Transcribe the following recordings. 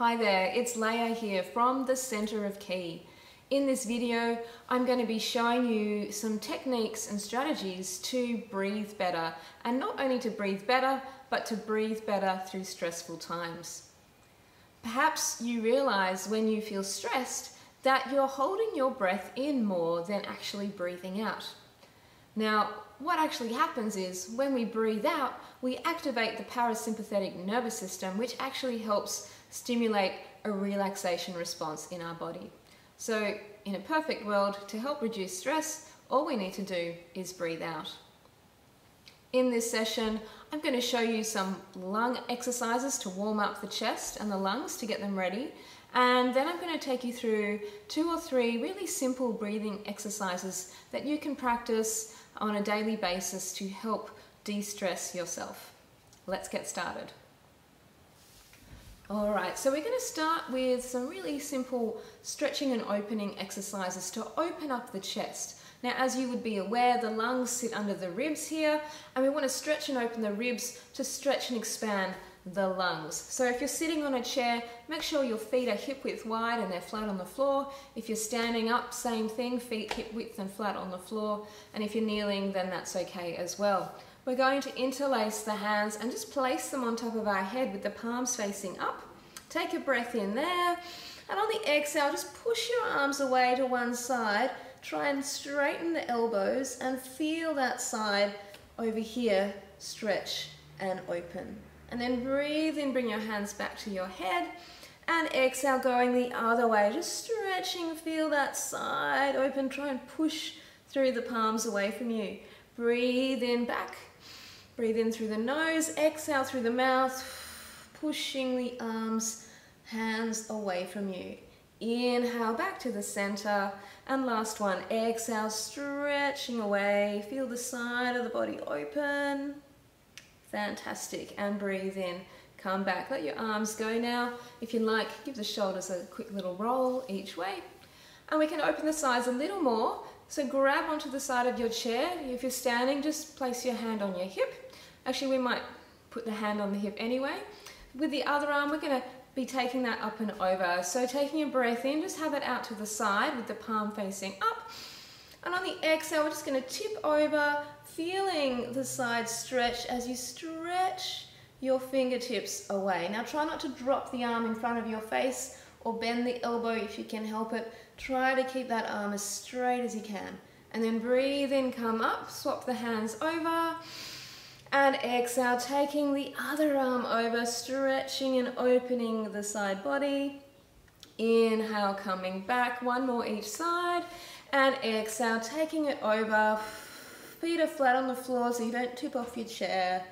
Hi there, it's Leah here from the Center of Ki. In this video, I'm going to be showing you some techniques and strategies to breathe better, and not only to breathe better, but to breathe better through stressful times. Perhaps you realize when you feel stressed that you're holding your breath in more than actually breathing out. Now, what actually happens is when we breathe out, we activate the parasympathetic nervous system, which actually helps stimulate a relaxation response in our body. So in a perfect world, to help reduce stress, all we need to do is breathe out. In this session, I'm going to show you some lung exercises to warm up the chest and the lungs to get them ready. And then I'm going to take you through 2 or 3 really simple breathing exercises that you can practice on a daily basis to help de-stress yourself. Let's get started. Alright, so we're going to start with some really simple stretching and opening exercises to open up the chest. Now, as you would be aware, the lungs sit under the ribs here, and we want to stretch and open the ribs to stretch and expand the lungs. So if you're sitting on a chair, make sure your feet are hip width wide and they're flat on the floor. If you're standing up, same thing, feet hip width and flat on the floor. And if you're kneeling, then that's okay as well. We're going to interlace the hands and just place them on top of our head with the palms facing up. Take a breath in there, and on the exhale, just push your arms away to one side. Try and straighten the elbows and feel that side over here stretch and open. And then breathe in, bring your hands back to your head, and exhale, going the other way, just stretching, feel that side open. Try and push through the palms away from you. Breathe in back, breathe in through the nose, exhale through the mouth, pushing the arms, hands away from you. Inhale back to the center, and last one, exhale, stretching away, feel the side of the body open. Fantastic, and breathe in, come back, let your arms go now. If you like, give the shoulders a quick little roll each way, and we can open the sides a little more. So grab onto the side of your chair. If you're standing, just place your hand on your hip. Actually, we might put the hand on the hip anyway. With the other arm, we're going to be taking that up and over. So taking a breath in, just have it out to the side with the palm facing up. And on the exhale, we're just going to tip over, feeling the side stretch as you stretch your fingertips away. Now try not to drop the arm in front of your face or bend the elbow if you can help it. Try to keep that arm as straight as you can. And then breathe in, come up, swap the hands over. And exhale, taking the other arm over, stretching and opening the side body. Inhale, coming back, one more each side. And exhale, taking it over. Feet are flat on the floor so you don't tip off your chair.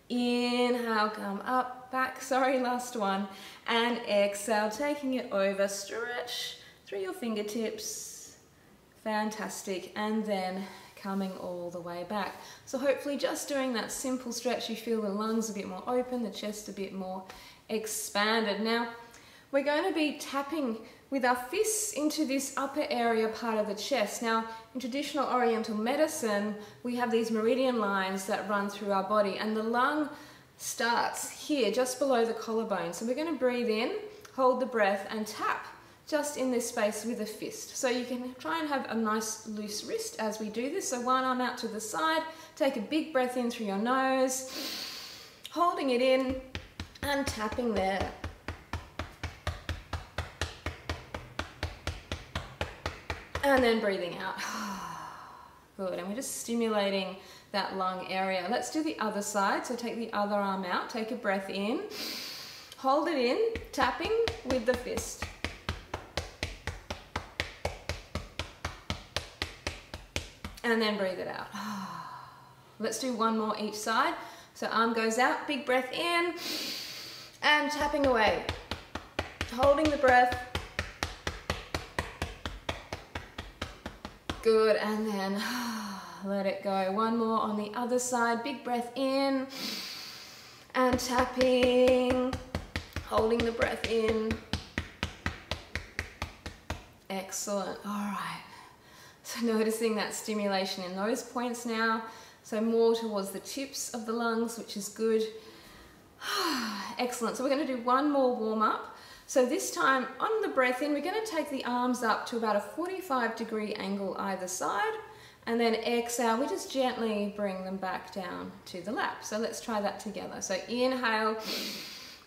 Inhale, come up, back, last one. And exhale, taking it over, stretch through your fingertips. Fantastic. And then coming all the way back. So hopefully just doing that simple stretch, you feel the lungs a bit more open, the chest a bit more expanded. Now, we're going to be tapping with our fists into this upper area part of the chest. Now, in traditional Oriental medicine, we have these meridian lines that run through our body, and the lung starts here, just below the collarbone. So we're going to breathe in, hold the breath, and tap just in this space with a fist. So you can try and have a nice loose wrist as we do this. So one arm out to the side, take a big breath in through your nose, holding it in and tapping there. And then breathing out. Good, and we're just stimulating that lung area. Let's do the other side. So take the other arm out, take a breath in, hold it in, tapping with the fist. And then breathe it out. Let's do one more each side. So arm goes out, big breath in, and tapping away. Holding the breath. Good, and then let it go. One more on the other side, big breath in, and tapping, holding the breath in. Excellent, all right. So noticing that stimulation in those points now. So more towards the tips of the lungs, which is good. Excellent. So we're going to do one more warm up. So this time on the breath in, we're going to take the arms up to about a 45-degree angle either side, and then exhale, we just gently bring them back down to the lap. So let's try that together. So inhale,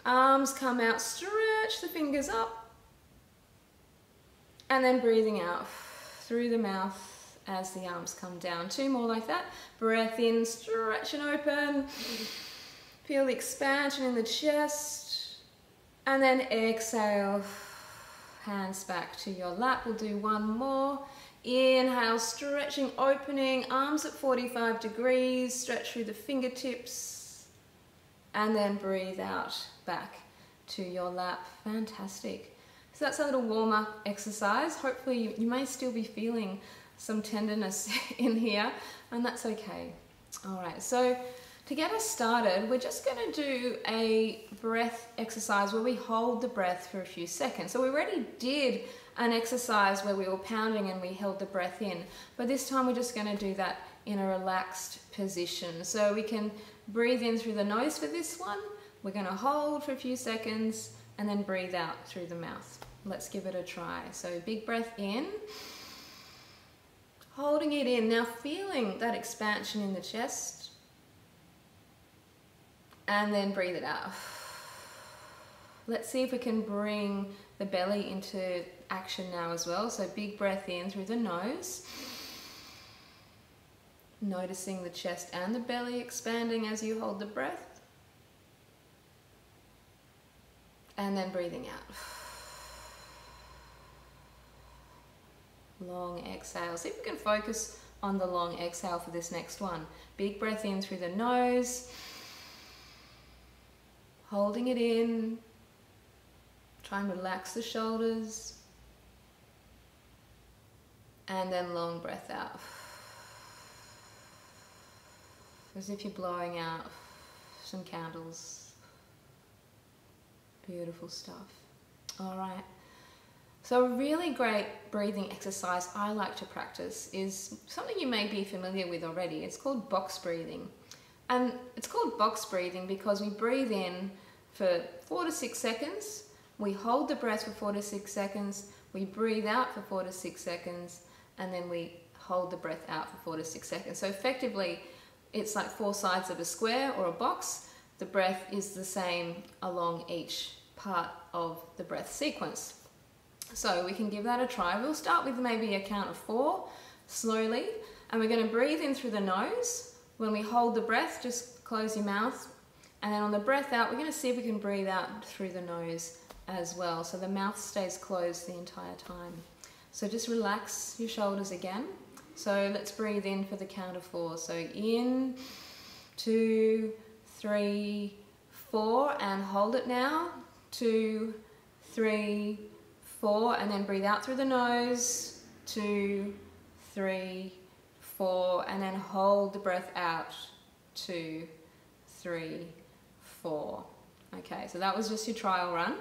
arms come out, stretch the fingers up, and then breathing out through the mouth as the arms come down. 2 more like that. Breath in, stretch and open. Feel the expansion in the chest. And then exhale, hands back to your lap. We'll do 1 more. Inhale, stretching, opening, arms at 45 degrees, stretch through the fingertips. And then breathe out, back to your lap. Fantastic. So that's a little warm-up exercise. Hopefully you may still be feeling some tenderness in here, and that's okay. All right, so to get us started, we're just going to do a breath exercise where we hold the breath for a few seconds. So we already did an exercise where we were pounding and we held the breath in, but this time we're just going to do that in a relaxed position. So we can breathe in through the nose for this one. We're going to hold for a few seconds and then breathe out through the mouth. Let's give it a try. So big breath in, holding it in. Now feeling that expansion in the chest. And then breathe it out. Let's see if we can bring the belly into action now as well. So big breath in through the nose. Noticing the chest and the belly expanding as you hold the breath. And then breathing out. Long exhale. See if we can focus on the long exhale for this next one. Big breath in through the nose. Holding it in, try and relax the shoulders, and then long breath out. As if you're blowing out some candles. Beautiful stuff. All right. So a really great breathing exercise I like to practice is something you may be familiar with already. It's called box breathing. And it's called box breathing because we breathe in for 4 to 6 seconds, we hold the breath for 4 to 6 seconds, we breathe out for 4 to 6 seconds, and then we hold the breath out for 4 to 6 seconds. So effectively, it's like 4 sides of a square or a box. The breath is the same along each part of the breath sequence. So we can give that a try. We'll start with maybe a count of 4, slowly, and we're going to breathe in through the nose. When we hold the breath, just close your mouth. And then on the breath out, we're going to see if we can breathe out through the nose as well. So the mouth stays closed the entire time. So just relax your shoulders again. So let's breathe in for the count of 4. So in, 2, 3, 4, and hold it now. 2, 3, 4, and then breathe out through the nose. 2, 3, 4, and then hold the breath out. 2, 3, 4. Okay, so that was just your trial run.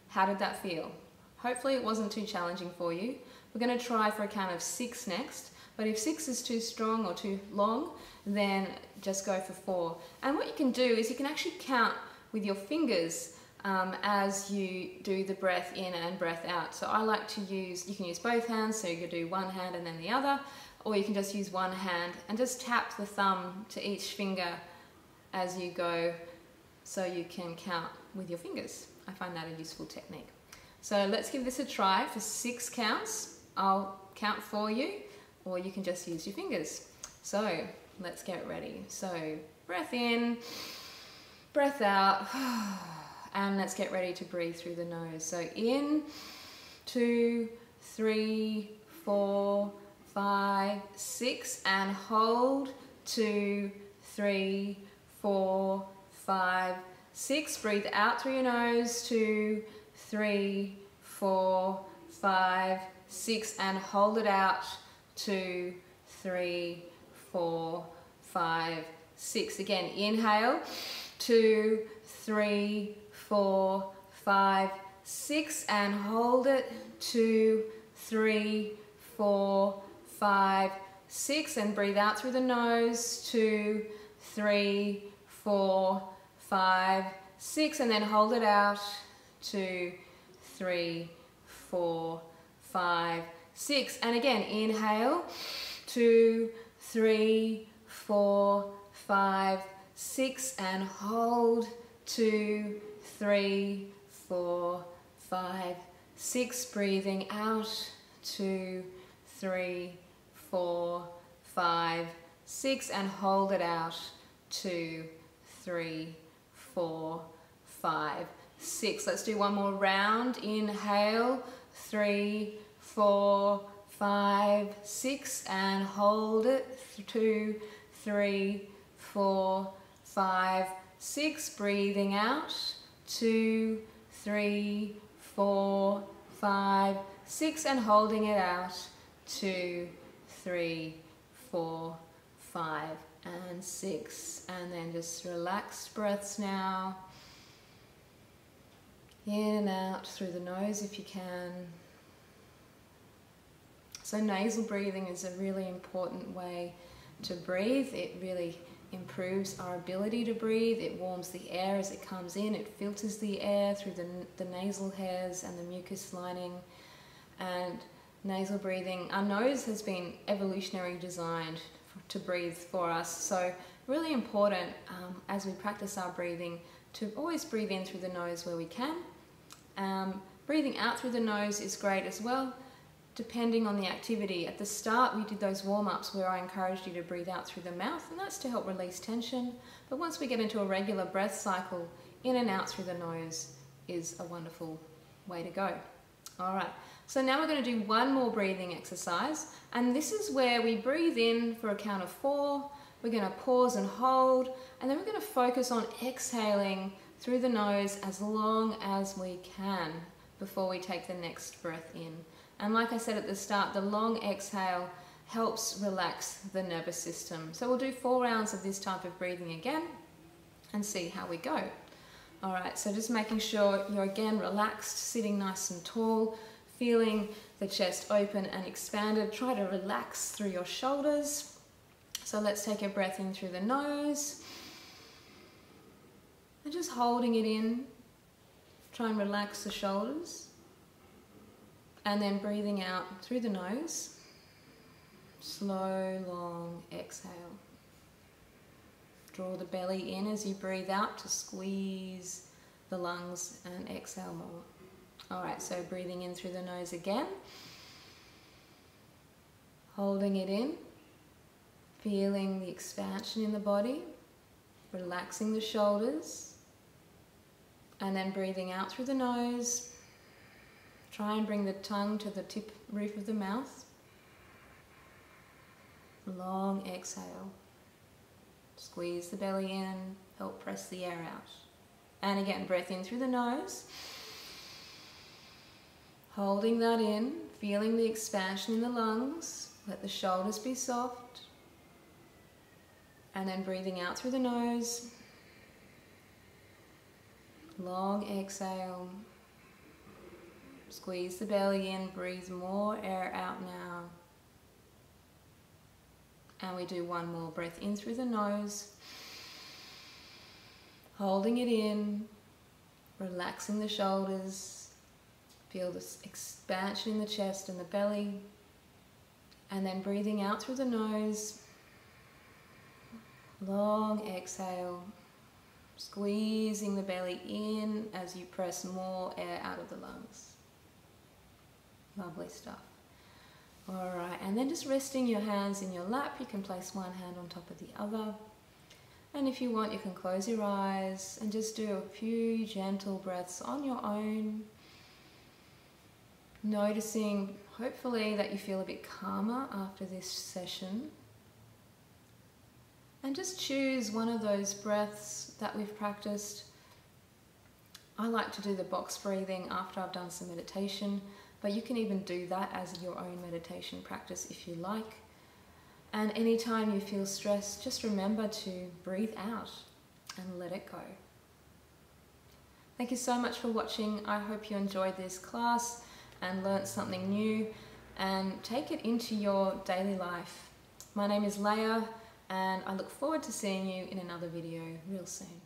How did that feel? Hopefully it wasn't too challenging for you. We're going to try for a count of 6 next, but if 6 is too strong or too long, then just go for 4. And what you can do is you can actually count with your fingers as you do the breath in and breath out. So I like to use, you can use both hands, so you can do one hand and then the other, or you can just use one hand and just tap the thumb to each finger as you go so you can count with your fingers. I find that a useful technique. So let's give this a try for 6 counts. I'll count for you, or you can just use your fingers. So let's get ready. So breath in, breath out, and let's get ready to breathe through the nose. So in, 2, 3, 4, 5, 6, and hold, 2, 3, 4, 5, 6. Breathe out through your nose, 2, 3, 4, 5, 6, and hold it out, 2, 3, 4, 5, 6. Again, inhale, 2, 3, 4, 5, 6, and hold it, 2, 3, 4, 5, 6, and breathe out through the nose, 2, 3, 4, 5, 6, and then hold it out, 2, 3, 4, 5, 6. And again, inhale, 2, 3, 4, 5, 6, and hold, 2, 3, 4, 5, 6. Breathing out, 2, 3, 4, 5, 6, and hold it out, 2, 3, 4, 5, 6. Let's do one more round. Inhale, 3, 4, 5, 6, and hold it, 2, 3, 4, 5, 6. Breathing out, 2, 3, 4, 5, 6, and holding it out, 2, 3, 4, 5, and 6. And then just relaxed breaths now. In and out through the nose if you can. So nasal breathing is a really important way to breathe. It really improves our ability to breathe. It warms the air as it comes in. It filters the air through the nasal hairs and the mucus lining. And nasal breathing, our nose has been evolutionarily designed to breathe for us. So really important as we practice our breathing to always breathe in through the nose where we can. Breathing out through the nose is great as well, depending on the activity. At the start, we did those warm-ups where I encouraged you to breathe out through the mouth, and that's to help release tension. But once we get into a regular breath cycle, in and out through the nose is a wonderful way to go. All right, so now we're going to do one more breathing exercise, and this is where we breathe in for a count of 4. We're going to pause and hold, and then we're going to focus on exhaling through the nose as long as we can before we take the next breath in. And like I said at the start, the long exhale helps relax the nervous system. So we'll do 4 rounds of this type of breathing again and see how we go. All right, so just making sure you're again relaxed, sitting nice and tall, feeling the chest open and expanded. Try to relax through your shoulders. So let's take a breath in through the nose. And just holding it in, try and relax the shoulders. And then breathing out through the nose. Slow, long exhale. Draw the belly in as you breathe out to squeeze the lungs and exhale more. All right, so breathing in through the nose again. Holding it in. Feeling the expansion in the body. Relaxing the shoulders. And then breathing out through the nose. Try and bring the tongue to the tip roof of the mouth. Long exhale. Squeeze the belly in, help press the air out. And again, breath in through the nose. Holding that in, feeling the expansion in the lungs. Let the shoulders be soft. And then breathing out through the nose. Long exhale. Squeeze the belly in, breathe more air out now. And we do one more breath in through the nose. Holding it in, relaxing the shoulders. Feel this expansion in the chest and the belly. And then breathing out through the nose. Long exhale. Squeezing the belly in as you press more air out of the lungs. Lovely stuff. All right, and then just resting your hands in your lap. You can place one hand on top of the other. And if you want, you can close your eyes and just do a few gentle breaths on your own. Noticing, hopefully, that you feel a bit calmer after this session. And just choose one of those breaths that we've practiced. I like to do the box breathing after I've done some meditation, but you can even do that as your own meditation practice if you like. And anytime you feel stressed, just remember to breathe out and let it go. Thank you so much for watching. I hope you enjoyed this class and learnt something new, and take it into your daily life. My name is Leah, and I look forward to seeing you in another video real soon.